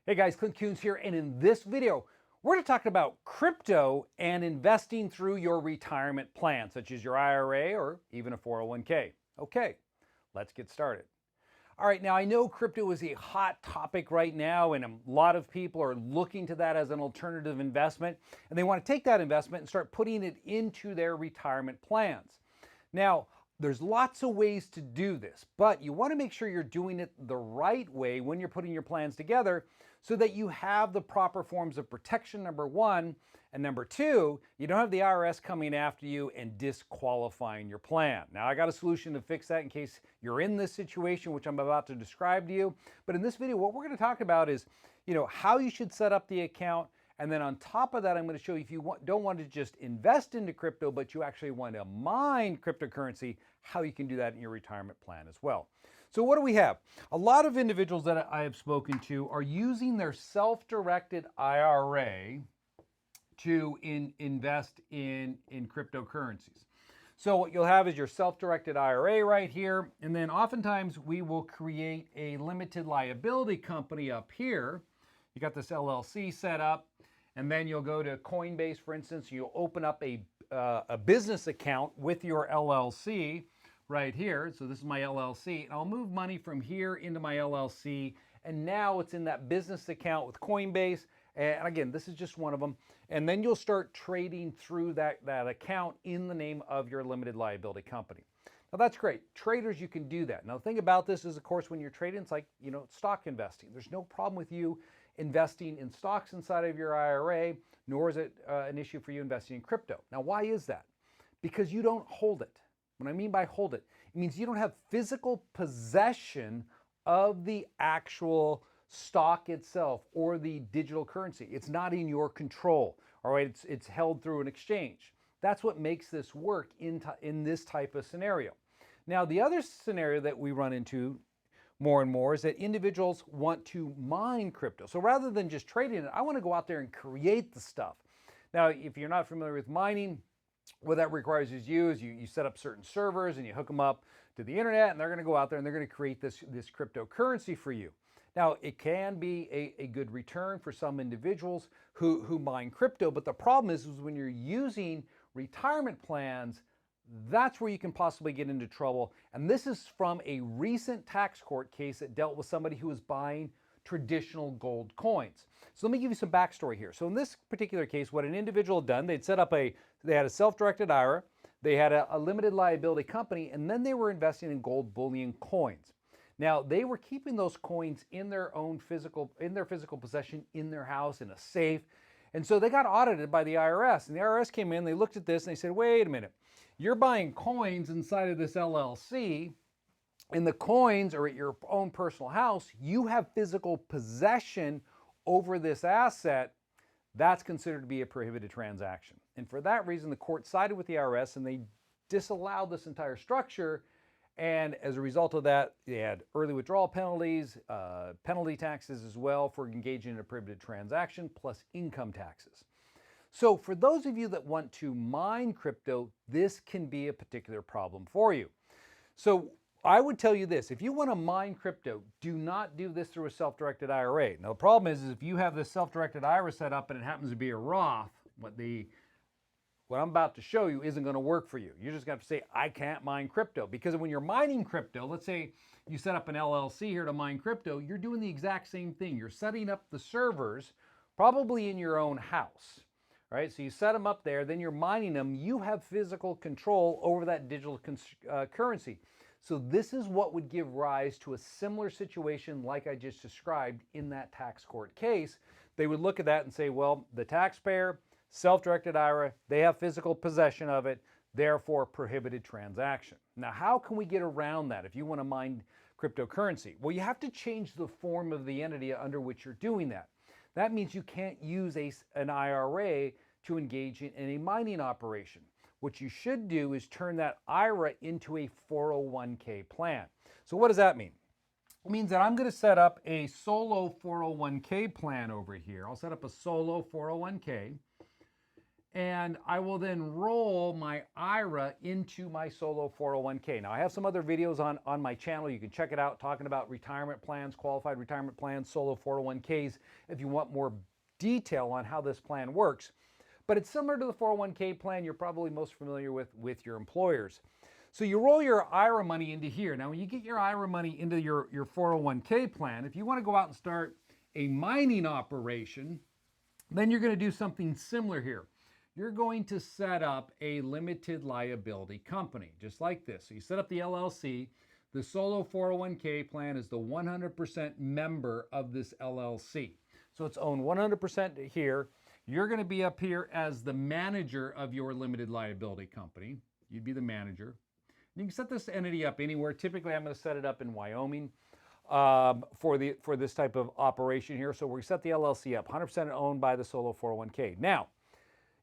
Hey guys, Clint Coons here, and in this video, we're going to talk about crypto and investing through your retirement plan, such as your IRA or even a 401k. Okay, let's get started. All right, now I know crypto is a hot topic right now, and a lot of people are looking to that as an alternative investment, and they want to take that investment and start putting it into their retirement plans. Now, there's lots of ways to do this, but you want to make sure you're doing it the right way when you're putting your plans together so that you have the proper forms of protection, number one. And number two, you don't have the IRS coming after you and disqualifying your plan. Now, I got a solution to fix that in case you're in this situation, which I'm about to describe to you. But in this video, what we're going to talk about is, how you should set up the account. And then on top of that, I'm going to show you if you don't want to just invest into crypto, but you actually want to mine cryptocurrency, how you can do that in your retirement plan as well. So what do we have? A lot of individuals that I have spoken to are using their self-directed IRA to invest in cryptocurrencies. So what you'll have is your self-directed IRA right here. And then oftentimes we will create a limited liability company up here. You got this LLC set up. And then you'll go to Coinbase, for instance, you'll open up a business account with your LLC right here. So this is my LLC, and I'll move money from here into my LLC, and now it's in that business account with Coinbase. And again, this is just one of them. And then you'll start trading through that account in the name of your limited liability company. Now that's great. Traders, you can do that. Now the thing about this is, of course, when you're trading, it's like, stock investing. There's no problem with you investing in stocks inside of your IRA, nor is it an issue for you investing in crypto. Now, why is that? Because you don't hold it. What I mean by hold it, it means you don't have physical possession of the actual stock itself or the digital currency. It's not in your control, all right? It's held through an exchange. That's what makes this work in this type of scenario. Now, the other scenario that we run into more and more is that individuals want to mine crypto. So rather than just trading it, I want to go out there and create the stuff. Now, if you're not familiar with mining, what that requires is you set up certain servers and you hook them up to the internet, and they're going to go out there and they're going to create this cryptocurrency for you. Now, it can be a good return for some individuals who mine crypto, but the problem is when you're using retirement plans, that's where you can possibly get into trouble. And this is from a recent tax court case that dealt with somebody who was buying traditional gold coins. So let me give you some backstory here. So in this particular case, what an individual had done, they had a self-directed IRA, they had a limited liability company, and then they were investing in gold bullion coins. Now, they were keeping those coins in their physical possession in their house in a safe. And so they got audited by the IRS, and the IRS came in, they looked at this and they said, wait a minute, you're buying coins inside of this LLC, and the coins are at your own personal house. You have physical possession over this asset. That's considered to be a prohibited transaction. And for that reason, the court sided with the IRS and they disallowed this entire structure. And as a result of that, they had early withdrawal penalties, penalty taxes as well for engaging in a prohibited transaction, plus income taxes. So for those of you that want to mine crypto, this can be a particular problem for you. So I would tell you this, if you want to mine crypto, do not do this through a self-directed IRA. Now the problem is if you have this self-directed IRA set up and it happens to be a Roth, what I'm about to show you isn't going to work for you. You're just going to have to say, I can't mine crypto. Because when you're mining crypto, let's say you set up an LLC here to mine crypto, you're doing the exact same thing. You're setting up the servers, probably in your own house, right? So you set them up there, then you're mining them. You have physical control over that digital currency. So this is what would give rise to a similar situation like I just described in that tax court case. They would look at that and say, well, the taxpayer, self-directed IRA, they have physical possession of it, therefore prohibited transaction. Now, how can we get around that if you want to mine cryptocurrency? Well, you have to change the form of the entity under which you're doing that. That means you can't use an IRA to engage in a mining operation. What you should do is turn that IRA into a 401k plan. So what does that mean? It means that I'm going to set up a solo 401k plan over here. I'll set up a solo 401k. and I will then roll my IRA into my solo 401k. Now, I have some other videos on my channel. You can check it out, talking about retirement plans, qualified retirement plans, solo 401ks, if you want more detail on how this plan works. But it's similar to the 401k plan you're probably most familiar with your employers. So you roll your IRA money into here. Now, when you get your IRA money into your 401k plan, if you want to go out and start a mining operation, then you're going to do something similar here. You're going to set up a limited liability company, just like this. So you set up the LLC. The solo 401k plan is the 100% member of this LLC. So it's owned 100% here. You're going to be up here as the manager of your limited liability company. You'd be the manager. You can set this entity up anywhere. Typically, I'm going to set it up in Wyoming for this type of operation here. So we set the LLC up, 100% owned by the solo 401k. Now,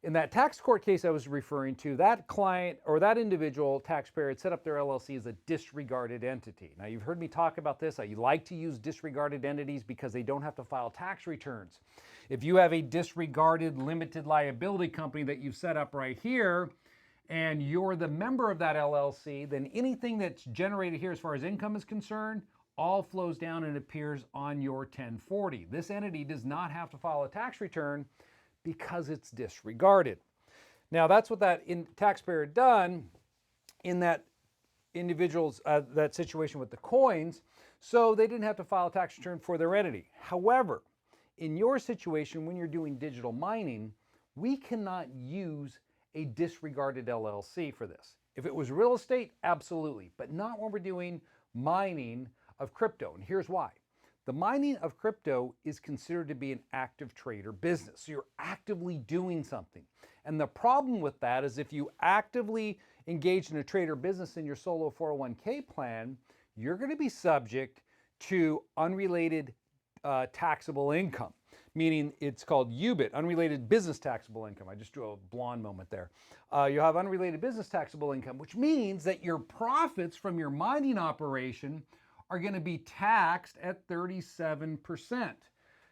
in that tax court case I was referring to, that client or that individual taxpayer had set up their LLC as a disregarded entity. Now, you've heard me talk about this. I like to use disregarded entities because they don't have to file tax returns. If you have a disregarded limited liability company that you've set up right here, and you're the member of that LLC, then anything that's generated here as far as income is concerned, all flows down and appears on your 1040. This entity does not have to file a tax return because it's disregarded. Now, that's what that taxpayer had done in that individual's that situation with the coins, so they didn't have to file a tax return for their entity. However, in your situation, when you're doing digital mining, we cannot use a disregarded LLC for this. If it was real estate, absolutely, but not when we're doing mining of crypto. And here's why. The mining of crypto is considered to be an active trader business. So you're actively doing something. And the problem with that is if you actively engage in a trader business in your solo 401k plan, you're going to be subject to unrelated taxable income, meaning it's called UBIT, unrelated business taxable income. I just drew a blonde moment there. You have unrelated business taxable income, which means that your profits from your mining operation are going to be taxed at 37%.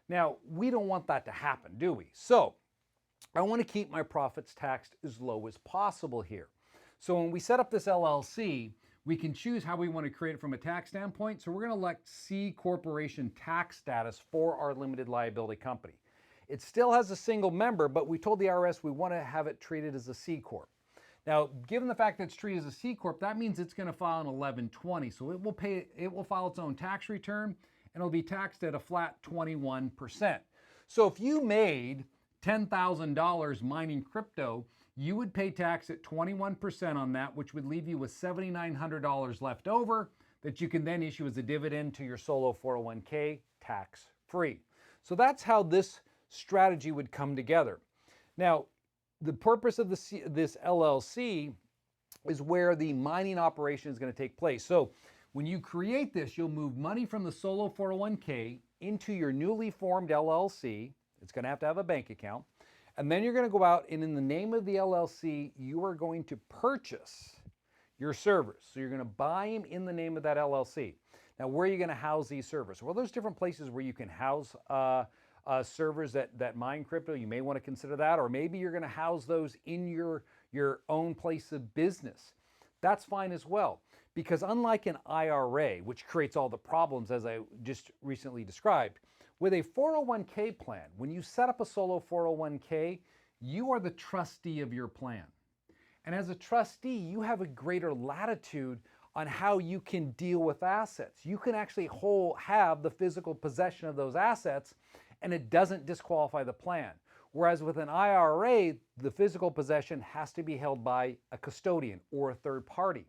Now, we don't want that to happen, do we? So I want to keep my profits taxed as low as possible here. So when we set up this LLC, we can choose how we want to create it from a tax standpoint. So we're going to elect C Corporation tax status for our limited liability company. It still has a single member, but we told the IRS we want to have it treated as a C Corp. Now, given the fact that it's treated as a C Corp, that means it's going to file an 1120. So it will file its own tax return, and it'll be taxed at a flat 21%. So if you made $10,000 mining crypto, you would pay tax at 21% on that, which would leave you with $7,900 left over that you can then issue as a dividend to your solo 401k tax-free. So that's how this strategy would come together. Now, the purpose of this LLC is where the mining operation is going to take place. So when you create this, you'll move money from the solo 401k into your newly formed LLC. It's going to have a bank account. And then you're going to go out and in the name of the LLC, you are going to purchase your servers. So you're going to buy them in the name of that LLC. Now, where are you going to house these servers? Well, there's different places where you can house servers that mine crypto. You may want to consider that, or maybe you're going to house those in your own place of business. That's fine as well, because unlike an IRA, which creates all the problems as I just recently described, with a 401k plan, when you set up a solo 401k, you are the trustee of your plan. And as a trustee, you have a greater latitude on how you can deal with assets. You can actually have the physical possession of those assets, and it doesn't disqualify the plan. Whereas with an IRA, the physical possession has to be held by a custodian or a third party.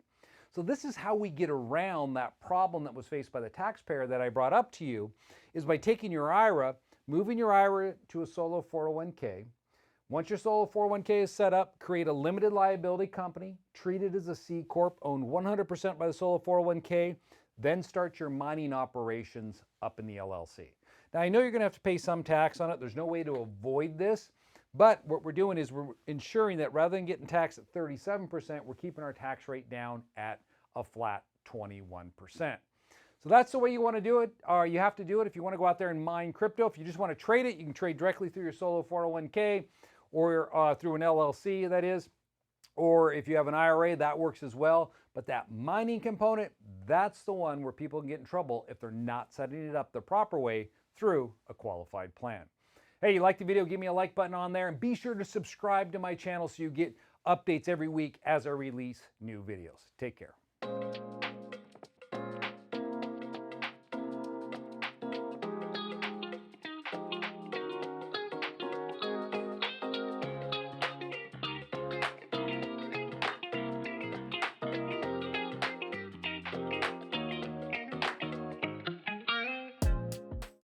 So this is how we get around that problem that was faced by the taxpayer that I brought up to you, is by taking your IRA, moving your IRA to a solo 401k. Once your solo 401k is set up, create a limited liability company, treat it as a C Corp, owned 100% by the solo 401k, then start your mining operations up in the LLC. Now, I know you're going to have to pay some tax on it. There's no way to avoid this. But what we're doing is we're ensuring that rather than getting taxed at 37%, we're keeping our tax rate down at a flat 21%. So that's the way you want to do it, or you have to do it if you want to go out there and mine crypto. If you just want to trade it, you can trade directly through your solo 401k, or through an LLC, that is, or if you have an IRA, that works as well. But that mining component, that's the one where people can get in trouble if they're not setting it up the proper way through a qualified plan. Hey, you like the video? Give me a like button on there, and be sure to subscribe to my channel so you get updates every week as I release new videos. Take care.